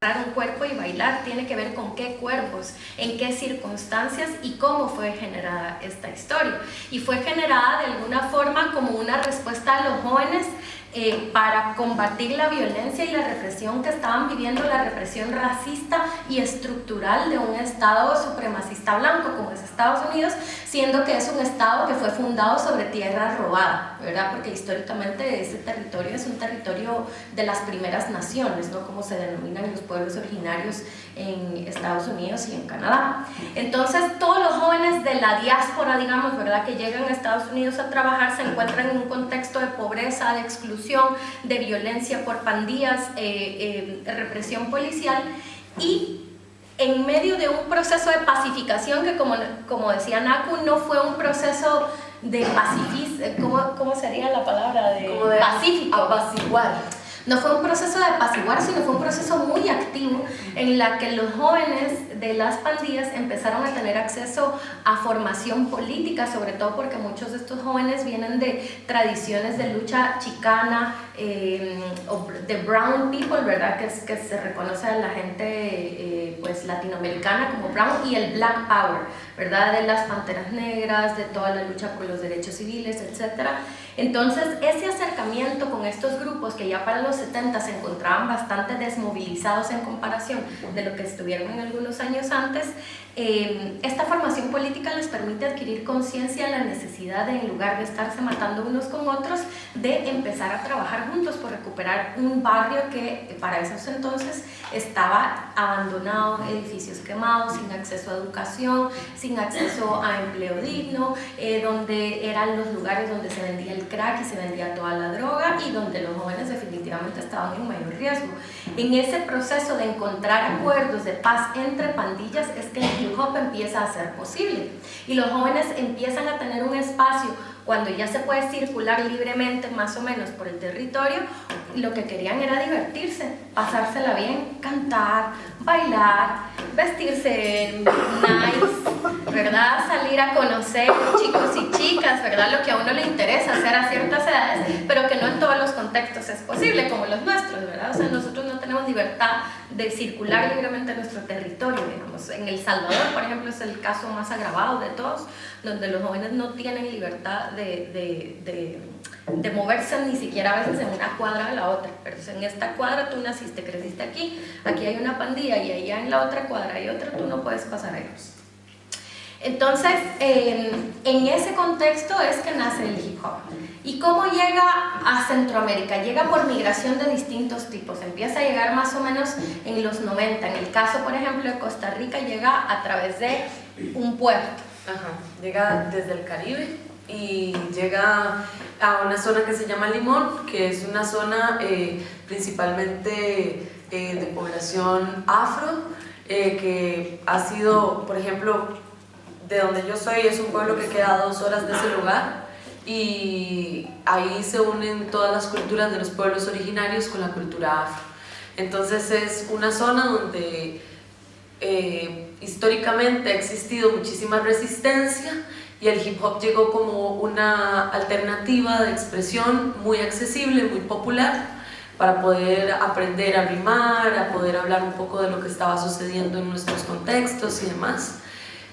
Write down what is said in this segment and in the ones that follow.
mostrar un cuerpo y bailar, tiene que ver con qué cuerpos, en qué circunstancias y cómo fue generada esta historia. Y fue generada de alguna forma como una respuesta a los jóvenes para combatir la violencia y la represión que estaban viviendo, la represión racista y estructural de un Estado supremacista blanco como es Estados Unidos, siendo que es un Estado que fue fundado sobre tierra robada, ¿verdad? Porque históricamente ese territorio es un territorio de las primeras naciones, ¿no? Como se denominan los pueblos originarios en Estados Unidos y en Canadá. Entonces, todos los jóvenes de la diáspora, digamos, ¿verdad?, que llegan a Estados Unidos a trabajar, se encuentran en un contexto de pobreza, de exclusión, de violencia por pandillas, represión policial, y en medio de un proceso de pacificación que, como decía Naku, no fue un proceso de pacifismo, ¿cómo sería la palabra? Como de pacífico. Apaciguar. No fue un proceso de apaciguar, sino fue un proceso muy activo en la que los jóvenes de las pandillas empezaron a tener acceso a formación política, sobre todo porque muchos de estos jóvenes vienen de tradiciones de lucha chicana, o de brown people, ¿verdad? Que se reconoce a la gente pues latinoamericana como brown, y el black power, ¿verdad? De las panteras negras, de toda la lucha por los derechos civiles, etc. Entonces, ese acercamiento con estos grupos que ya para los 70 se encontraban bastante desmovilizados en comparación de lo que estuvieron en algunos años antes, esta formación política les permite adquirir conciencia de la necesidad de, en lugar de estarse matando unos con otros, de empezar a trabajar juntos por recuperar un barrio que para esos entonces estaba abandonado, edificios quemados, sin acceso a educación, sin acceso a empleo digno, donde eran los lugares donde se vendía el crack y se vendía toda la droga, y donde los jóvenes definitivamente estaban en mayor riesgo. En ese proceso de encontrar acuerdos de paz entre pandillas es que el hip hop empieza a ser posible, y los jóvenes empiezan a tener un espacio cuando ya se puede circular libremente más o menos por el territorio. Lo que querían era divertirse, pasársela bien, cantar, bailar, vestirse nice, ¿verdad? Salir a conocer chicos y chicas, ¿verdad? Lo que a uno le interesa hacer a ciertas edades, pero que no en todos los contextos es posible, como los nuestros, ¿verdad? O sea, nosotros no tenemos libertad de circular libremente en nuestro territorio, digamos. En El Salvador, por ejemplo, es el caso más agravado de todos, donde los jóvenes no tienen libertad de moverse ni siquiera a veces en una cuadra de la otra. Pero en esta cuadra tú naciste, creciste aquí hay una pandilla, y allá en la otra cuadra hay otra, tú no puedes pasar ahí. Entonces, en ese contexto es que nace el hip hop. ¿Y cómo llega a Centroamérica? Llega por migración de distintos tipos. Empieza a llegar más o menos en los 90. En el caso, por ejemplo, de Costa Rica, llega a través de un puerto. Ajá. Llega desde el Caribe y llega a una zona que se llama Limón, que es una zona principalmente de población afro, que ha sido, por ejemplo, de donde yo soy, es un pueblo que queda a 2 horas de ese lugar, y ahí se unen todas las culturas de los pueblos originarios con la cultura afro. Entonces es una zona donde históricamente ha existido muchísima resistencia, y el hip hop llegó como una alternativa de expresión muy accesible, muy popular, para poder aprender a rimar, a poder hablar un poco de lo que estaba sucediendo en nuestros contextos y demás.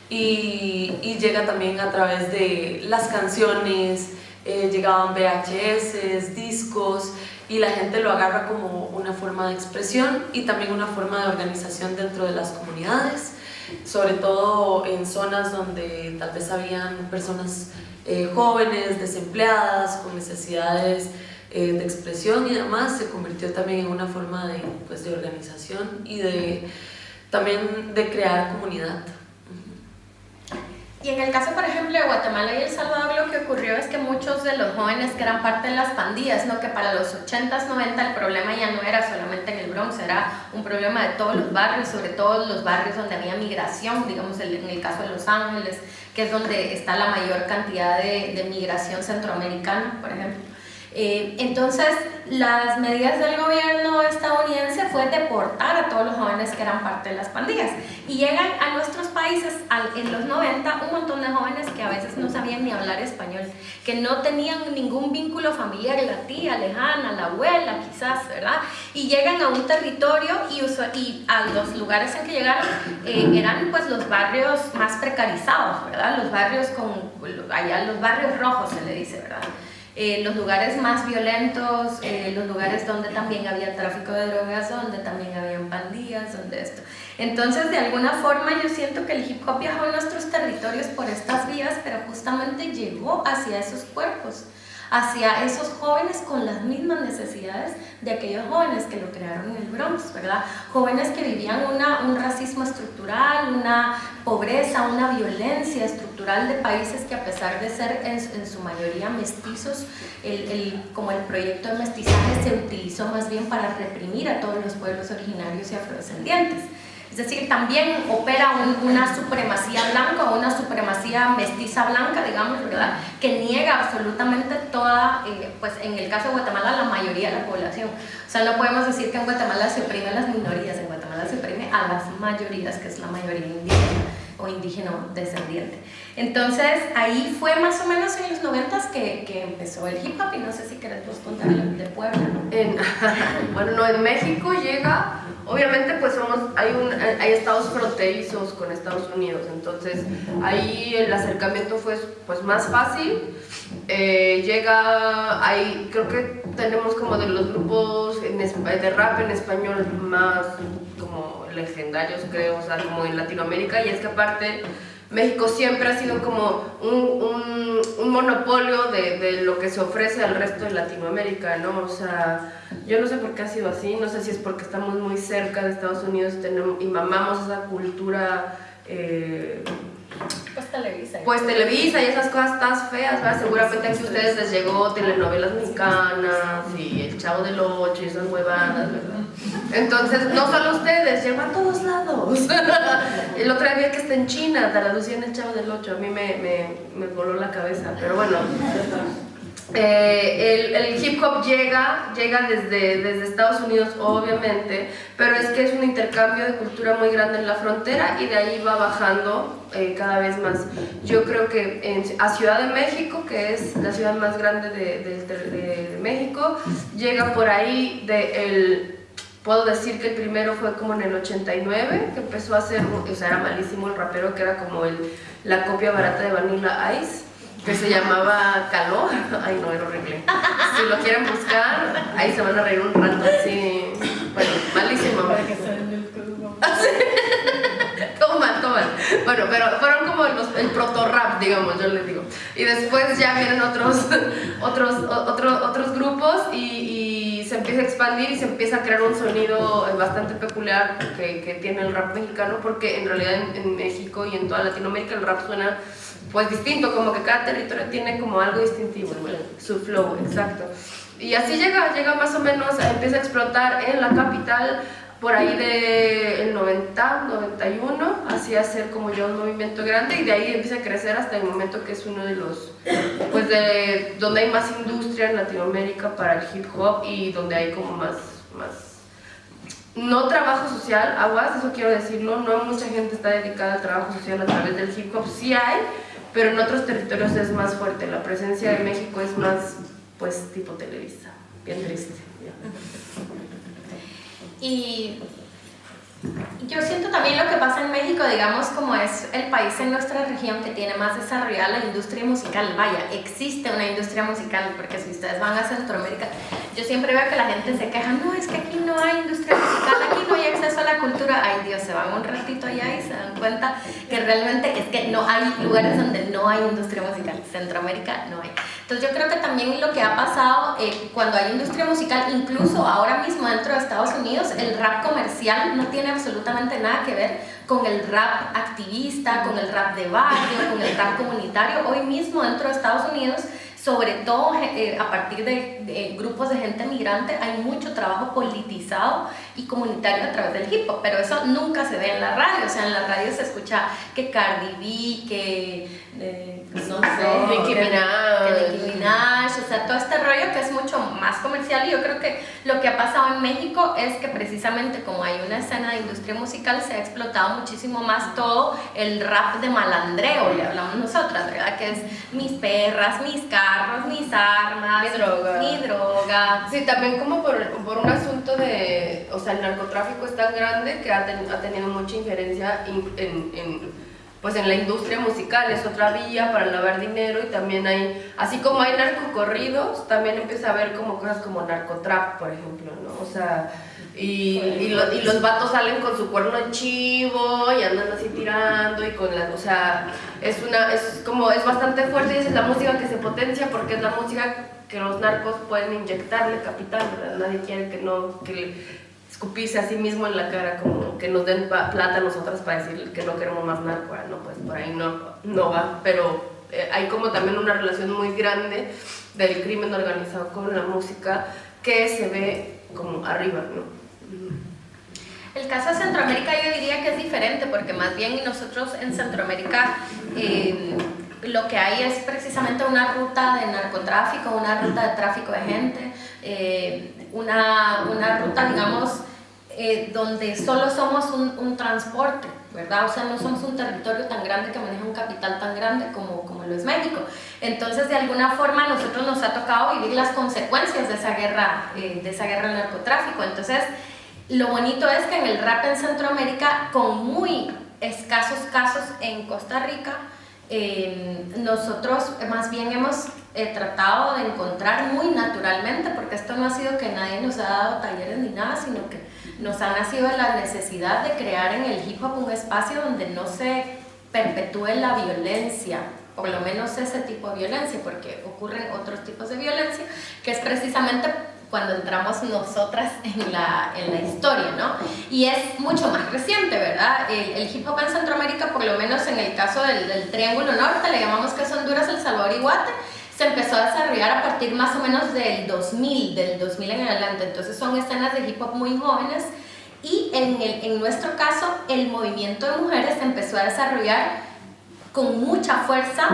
Y llega también a través de las canciones, llegaban VHS, discos, y la gente lo agarra como una forma de expresión y también una forma de organización dentro de las comunidades, sobre todo en zonas donde tal vez habían personas jóvenes, desempleadas, con necesidades de expresión y demás. Se convirtió también en una forma de, pues, de organización y también de crear comunidad. Y en el caso, por ejemplo, de Guatemala y El Salvador, lo que ocurrió es que muchos de los jóvenes que eran parte de las pandillas, ¿no? Que para los 80s, 90 el problema ya no era solamente en el Bronx, era un problema de todos los barrios, sobre todo los barrios donde había migración, digamos en el caso de Los Ángeles, que es donde está la mayor cantidad de migración centroamericana, por ejemplo. Entonces, las medidas del gobierno estadounidense fue deportar a todos los jóvenes que eran parte de las pandillas. Y llegan a nuestros países en los 90 un montón de jóvenes que a veces no sabían ni hablar español, que no tenían ningún vínculo familiar, la tía lejana, la abuela quizás, ¿verdad? Y llegan a un territorio y a los lugares en que llegaron eran pues los barrios más precarizados, ¿verdad? Los barrios allá los barrios rojos se le dice, ¿verdad? Los lugares más violentos, los lugares donde también había tráfico de drogas, donde también habían pandillas, donde esto. Entonces, de alguna forma, yo siento que el hip hop viajó a nuestros territorios por estas vías, pero justamente llegó hacia esos cuerpos, hacia esos jóvenes con las mismas necesidades de aquellos jóvenes que lo crearon en el Bronx, ¿verdad? Jóvenes que vivían un racismo estructural, una pobreza, una violencia estructural de países que, a pesar de ser en su mayoría mestizos, como el proyecto de mestizaje se utilizó más bien para reprimir a todos los pueblos originarios y afrodescendientes. Es decir, también opera una supremacía blanca o una supremacía mestiza blanca, digamos, ¿verdad? Que niega absolutamente toda, pues en el caso de Guatemala, la mayoría de la población. O sea, no podemos decir que en Guatemala se oprime a las minorías, en Guatemala se oprime a las mayorías, que es la mayoría indígena o indígeno descendiente. Entonces, ahí fue más o menos en los 90s que empezó el hip hop, y no sé si querés vos contar de Puebla, ¿no? Bueno, no, en México llega, obviamente pues hay estados fronterizos con Estados Unidos, entonces ahí el acercamiento fue pues más fácil. Creo que tenemos como de los grupos de rap en español más como legendarios, creo, o sea, como en Latinoamérica, y es que aparte México siempre ha sido como un monopolio de lo que se ofrece al resto de Latinoamérica, ¿no? O sea, yo no sé por qué ha sido así, no sé si es porque estamos muy cerca de Estados Unidos y mamamos esa cultura. Pues Televisa y esas cosas tan feas, ¿verdad? Seguramente aquí a ustedes les llegó telenovelas mexicanas y El Chavo del Ocho y esas huevadas, ¿verdad? Entonces, no solo a ustedes, llegó a todos lados. El otro día que está en China, traducían El Chavo del Ocho, a mí me voló la cabeza, pero bueno. El hip hop llega desde Estados Unidos, obviamente, pero es que es un intercambio de cultura muy grande en la frontera y de ahí va bajando cada vez más. Yo creo que a Ciudad de México, que es la ciudad más grande de México, llega por ahí puedo decir que el primero fue como en el 89, que empezó a hacer, o sea, era malísimo el rapero, que era como la copia barata de Vanilla Ice, que se llamaba Caló. Ay, no, era horrible. Si lo quieren buscar, ahí se van a reír un rato, así. Bueno, malísimo. Para que se den el culo. Todo mal. Bueno, pero fueron como el proto-rap, digamos, yo les digo. Y después ya vienen otros grupos y se empieza a expandir y se empieza a crear un sonido bastante peculiar que tiene el rap mexicano, porque en realidad en México y en toda Latinoamérica el rap suena pues distinto, como que cada territorio tiene como algo distintivo, ¿no? Su flow, exacto. Y así llega más o menos, empieza a explotar en la capital por ahí del 90, 91, así hacer como ya un movimiento grande, y de ahí empieza a crecer hasta el momento que es uno de los, pues donde hay más industria en Latinoamérica para el hip hop y donde hay como más no trabajo social, aguas, eso quiero decirlo, no mucha gente está dedicada al trabajo social a través del hip hop, sí hay, pero en otros territorios es más fuerte, la presencia de México es más, pues, tipo Televisa, bien triste. Y yo siento también lo que pasa en México, digamos, como es el país en nuestra región que tiene más desarrollada la industria musical. Vaya, existe una industria musical, porque si ustedes van a Centroamérica, yo siempre veo que la gente se queja, no, es que aquí no hay industria musical, aquí no hay acceso a la cultura. Ay Dios, se van un ratito allá y se dan cuenta que realmente es que no hay lugares donde no hay industria musical. Centroamérica no hay. Entonces yo creo que también lo que ha pasado cuando hay industria musical, incluso ahora mismo dentro de Estados Unidos, el rap comercial no tiene absolutamente nada que ver con el rap activista, con el rap de barrio, con el rap comunitario. Hoy mismo dentro de Estados Unidos sobre todo a partir de grupos de gente migrante, hay mucho trabajo politizado y comunitario a través del hip hop, pero eso nunca se ve en la radio. O sea, en la radio se escucha que Cardi B, que no sé, Nicki Minaj, o sea, todo este rollo que es mucho más comercial. Y yo creo que lo que ha pasado en México es que precisamente como hay una escena de industria musical, se ha explotado muchísimo más todo el rap de malandreo, le hablamos nosotras, ¿verdad? Que es mis perras, mis carros, mis armas, mi droga. Sí, también como por un asunto de, o sea, el narcotráfico es tan grande que ha tenido mucha injerencia pues en la industria musical, es otra vía para lavar dinero. Y también hay, así como hay narcocorridos, también empieza a haber como cosas como narcotrap, por ejemplo, ¿no? O sea, y los vatos salen con su cuerno de chivo y andan así tirando y con las, o sea, es bastante fuerte, y esa es la música que se potencia porque es la música que los narcos pueden inyectarle capital, ¿verdad? Nadie quiere que escupirse a sí mismo en la cara, como que nos den plata a nosotras para decir que no queremos más narco, no, pues por ahí no va, pero hay como también una relación muy grande del crimen organizado con la música que se ve como arriba, ¿no? El caso de Centroamérica yo diría que es diferente, porque más bien nosotros en Centroamérica lo que hay es precisamente una ruta de narcotráfico, una ruta de tráfico de gente, una ruta, digamos, donde solo somos un transporte, ¿verdad? O sea, no somos un territorio tan grande que maneja un capital tan grande como lo es México. Entonces, de alguna forma, a nosotros nos ha tocado vivir las consecuencias de esa guerra del narcotráfico. Entonces, lo bonito es que en el rap en Centroamérica, con muy escasos casos en Costa Rica, nosotros más bien hemos tratado de encontrar muy naturalmente, porque esto no ha sido que nadie nos ha dado talleres ni nada, sino que nos ha nacido la necesidad de crear en el hip hop un espacio donde no se perpetúe la violencia, por lo menos ese tipo de violencia, porque ocurren otros tipos de violencia, que es precisamente cuando entramos nosotras en la historia, ¿no? Y es mucho más reciente, ¿verdad? El hip hop en Centroamérica, por lo menos en el caso del Triángulo Norte, le llamamos que es Honduras, El Salvador y Guate, se empezó a desarrollar a partir más o menos del 2000 en adelante. Entonces son escenas de hip hop muy jóvenes, y en nuestro caso el movimiento de mujeres se empezó a desarrollar con mucha fuerza.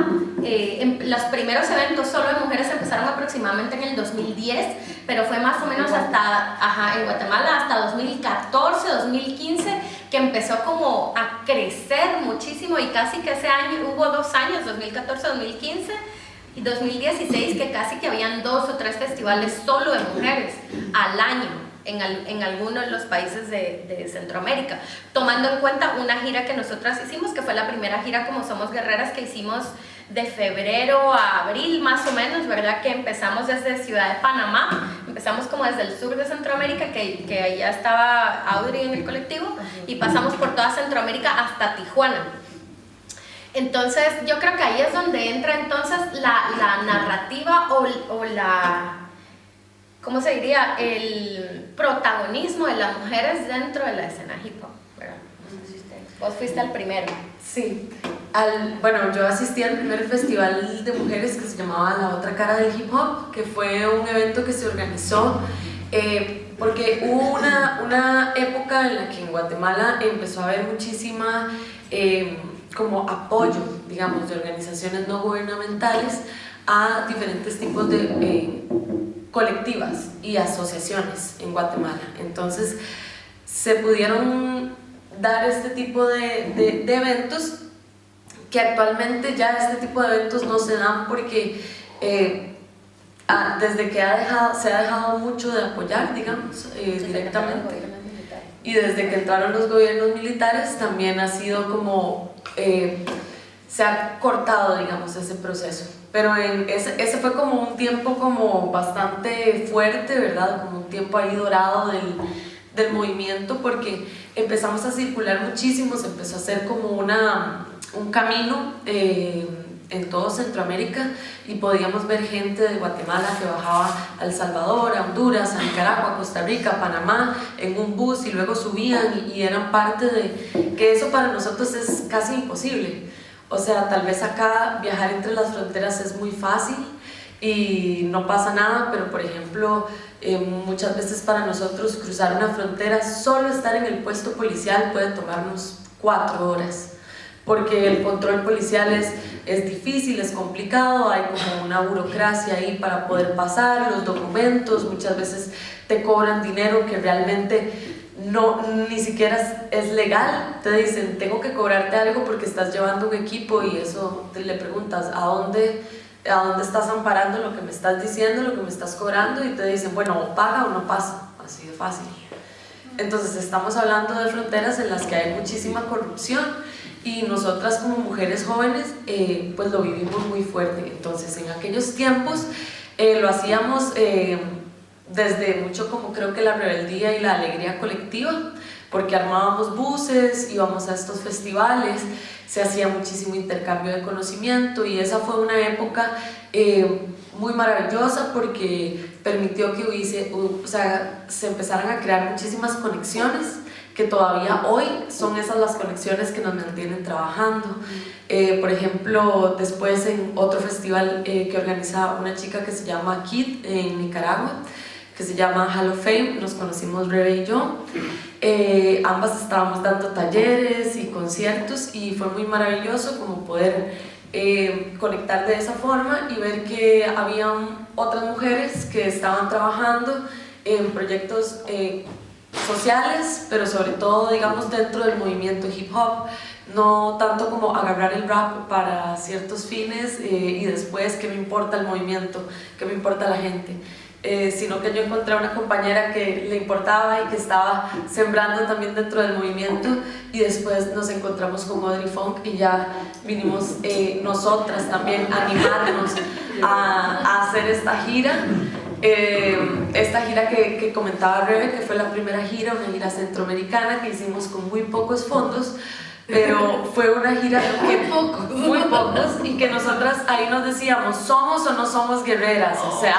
Los primeros eventos solo de mujeres empezaron aproximadamente en el 2010, pero fue más o menos en Guatemala hasta 2014, 2015, que empezó como a crecer muchísimo, y casi que ese año, hubo 2 años, 2014, 2015 y 2016, que casi que habían 2 o 3 festivales solo de mujeres al año en algunos de los países de Centroamérica, tomando en cuenta una gira que nosotras hicimos, que fue la primera gira como Somos Guerreras, que hicimos de febrero a abril más o menos, ¿verdad? Que empezamos desde Ciudad de Panamá, empezamos como desde el sur de Centroamérica, que allá estaba Audrey en el colectivo, y pasamos por toda Centroamérica hasta Tijuana. Entonces yo creo que ahí es donde entra entonces la narrativa o la, ¿cómo se diría? El protagonismo de las mujeres dentro de la escena hip hop, ¿verdad? Vos fuiste el primero. Sí, bueno, yo asistí al primer festival de mujeres que se llamaba La Otra Cara del Hip Hop, que fue un evento que se organizó porque hubo una época en la que en Guatemala empezó a haber muchísima como apoyo, digamos, de organizaciones no gubernamentales a diferentes tipos de colectivas y asociaciones en Guatemala. Entonces se pudieron dar este tipo de eventos, que actualmente ya este tipo de eventos no se dan porque desde que se ha dejado mucho de apoyar, digamos, directamente, y desde que entraron los gobiernos militares también ha sido como se ha cortado, digamos, ese proceso. Pero ese fue como un tiempo como bastante fuerte, ¿verdad? Como un tiempo ahí dorado del movimiento, porque empezamos a circular muchísimo, se empezó a hacer como un camino en todo Centroamérica, y podíamos ver gente de Guatemala que bajaba a El Salvador, a Honduras, a Nicaragua, a Costa Rica, a Panamá, en un bus, y luego subían y eran parte de que eso para nosotros es casi imposible. O sea, tal vez acá viajar entre las fronteras es muy fácil, y no pasa nada, pero por ejemplo, muchas veces para nosotros cruzar una frontera, solo estar en el puesto policial puede tomarnos 4 horas, porque el control policial es difícil, es complicado, hay como una burocracia ahí para poder pasar, los documentos, muchas veces te cobran dinero que realmente ni siquiera es legal, te dicen tengo que cobrarte algo porque estás llevando un equipo y eso le preguntas ¿a dónde estás amparando lo que me estás diciendo, lo que me estás cobrando? Y te dicen bueno, o paga o no pasa, así de fácil. Entonces estamos hablando de fronteras en las que hay muchísima corrupción y nosotras como mujeres jóvenes pues lo vivimos muy fuerte. Entonces en aquellos tiempos lo hacíamos desde mucho como creo que la rebeldía y la alegría colectiva, porque armábamos buses, íbamos a estos festivales, se hacía muchísimo intercambio de conocimiento y esa fue una época muy maravillosa porque permitió que se empezaran a crear muchísimas conexiones que todavía hoy son esas las conexiones que nos mantienen trabajando. Por ejemplo, después en otro festival que organiza una chica que se llama Kid en Nicaragua, que se llama Hall of Fame, nos conocimos Rebe y yo. Ambas estábamos dando talleres y conciertos y fue muy maravilloso como poder conectar de esa forma y ver que habían otras mujeres que estaban trabajando en proyectos sociales, pero sobre todo digamos dentro del movimiento hip hop, no tanto como agarrar el rap para ciertos fines y después qué me importa el movimiento, qué me importa la gente. Sino que yo encontré una compañera que le importaba y que estaba sembrando también dentro del movimiento y después nos encontramos con Audrey Funk y ya vinimos nosotras también a animarnos a hacer esta gira que comentaba Rebe, que fue la primera gira, una gira centroamericana que hicimos con muy pocos fondos, pero fue una gira muy pocos y que nosotras ahí nos decíamos ¿somos o no somos guerreras? O sea,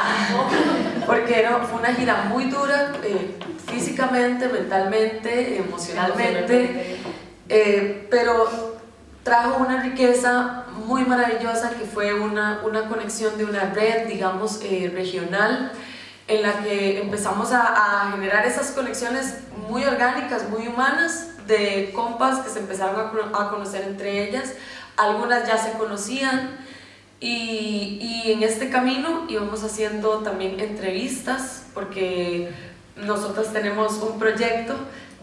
porque fue una gira muy dura físicamente, mentalmente, emocionalmente, pero trajo una riqueza muy maravillosa que fue una conexión de una red, digamos, regional, en la que empezamos a generar esas conexiones muy orgánicas, muy humanas, de compas que se empezaron a conocer entre ellas, algunas ya se conocían y en este camino íbamos haciendo también entrevistas porque nosotros tenemos un proyecto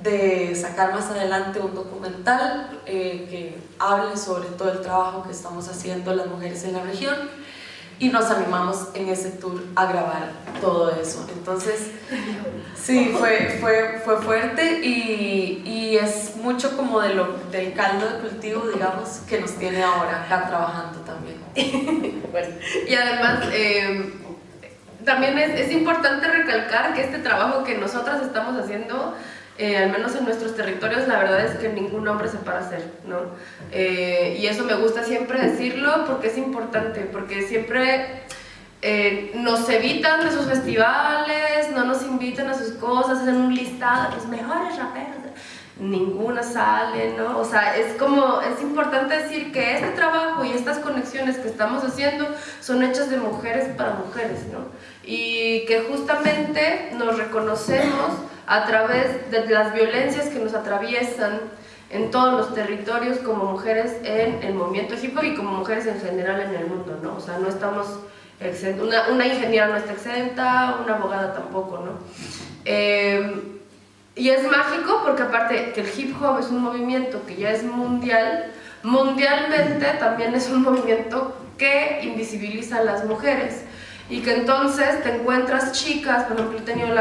de sacar más adelante un documental que hable sobre todo el trabajo que estamos haciendo las mujeres en la región y nos animamos en ese tour a grabar todo eso. Entonces, sí, fue fuerte y es mucho como del caldo de cultivo, digamos, que nos tiene ahora acá trabajando también. Bueno, y además, también es importante recalcar que este trabajo que nosotras estamos haciendo, al menos en nuestros territorios, la verdad es que ningún hombre se para hacer, ¿no? Y eso me gusta siempre decirlo porque es importante, porque siempre nos evitan de sus festivales, no nos invitan a sus cosas, hacen un listado de los mejores raperos, ninguna sale, ¿no? O sea, es importante decir que este trabajo y estas conexiones que estamos haciendo son hechas de mujeres para mujeres, ¿no? Y que justamente nos reconocemos a través de las violencias que nos atraviesan en todos los territorios como mujeres en el movimiento hip hop y como mujeres en general en el mundo, ¿no? O sea, no estamos exentos, una ingeniera no está exenta, una abogada tampoco, ¿no? Y es mágico porque aparte que el hip hop es un movimiento que ya es mundial, mundialmente también es un movimiento que invisibiliza a las mujeres y que entonces te encuentras chicas, por ejemplo, he tenido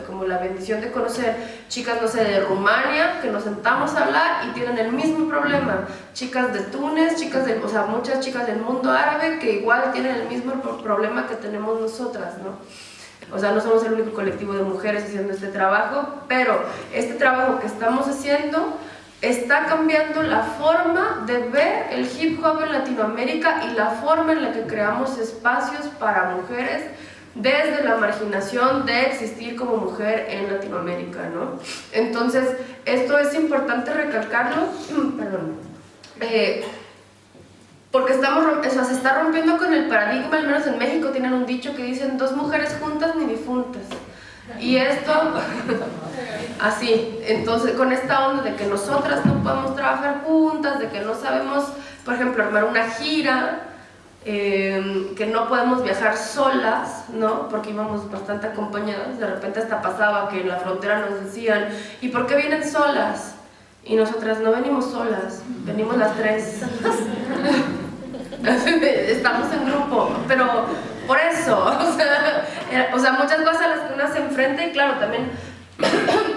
como la bendición de conocer chicas, no sé, de Rumania, que nos sentamos a hablar y tienen el mismo problema, chicas de Túnez, o sea, muchas chicas del mundo árabe que igual tienen el mismo problema que tenemos nosotras, ¿no? O sea, no somos el único colectivo de mujeres haciendo este trabajo, pero este trabajo que estamos haciendo está cambiando la forma de ver el hip hop en Latinoamérica y la forma en la que creamos espacios para mujeres desde la marginación de existir como mujer en Latinoamérica, ¿no? Entonces, esto es importante recalcarlo, perdón. porque se está rompiendo con el paradigma, al menos en México tienen un dicho que dicen 2 mujeres juntas ni difuntas. Y esto, así, entonces con esta onda de que nosotras no podemos trabajar juntas, de que no sabemos, por ejemplo, armar una gira, que no podemos viajar solas, ¿no? Porque íbamos bastante acompañadas, de repente hasta pasaba que en la frontera nos decían, ¿y por qué vienen solas? Y nosotras no venimos solas, venimos las 3. Estamos en grupo, pero por eso, o sea, muchas cosas a las que uno se enfrenta y claro, también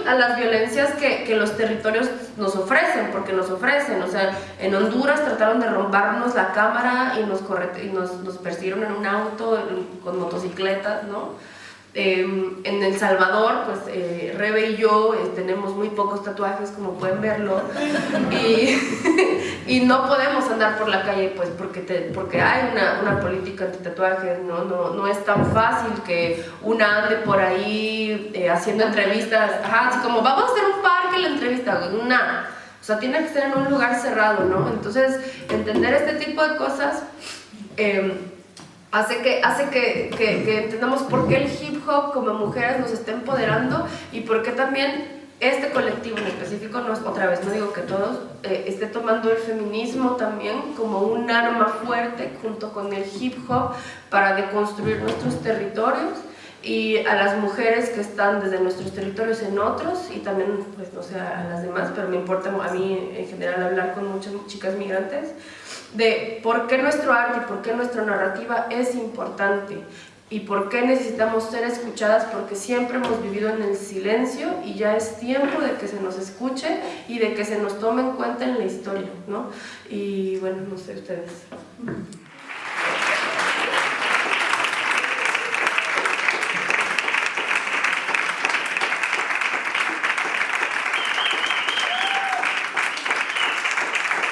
a las violencias que los territorios nos ofrecen, porque nos ofrecen, o sea, en Honduras trataron de rompernos la cámara y nos persiguieron en un auto con motocicletas, ¿no? En El Salvador, pues Rebe y yo tenemos muy pocos tatuajes, como pueden verlo, y no podemos andar por la calle, pues porque hay una política anti-tatuajes, no es tan fácil que una ande por ahí haciendo entrevistas, así como vamos a hacer un parque en la entrevista, nada, o sea, tiene que ser en un lugar cerrado, ¿no? Entonces, entender este tipo de cosas hace que entendamos por qué el hip hop como mujeres nos está empoderando y por qué también este colectivo en específico, otra vez no digo que todos, esté tomando el feminismo también como un arma fuerte junto con el hip hop para deconstruir nuestros territorios y a las mujeres que están desde nuestros territorios en otros y también, pues no sé, a las demás, pero me importa a mí en general hablar con muchas chicas migrantes de por qué nuestro arte y por qué nuestra narrativa es importante y por qué necesitamos ser escuchadas, porque siempre hemos vivido en el silencio y ya es tiempo de que se nos escuche y de que se nos tome en cuenta en la historia, ¿no? Y bueno, no sé ustedes.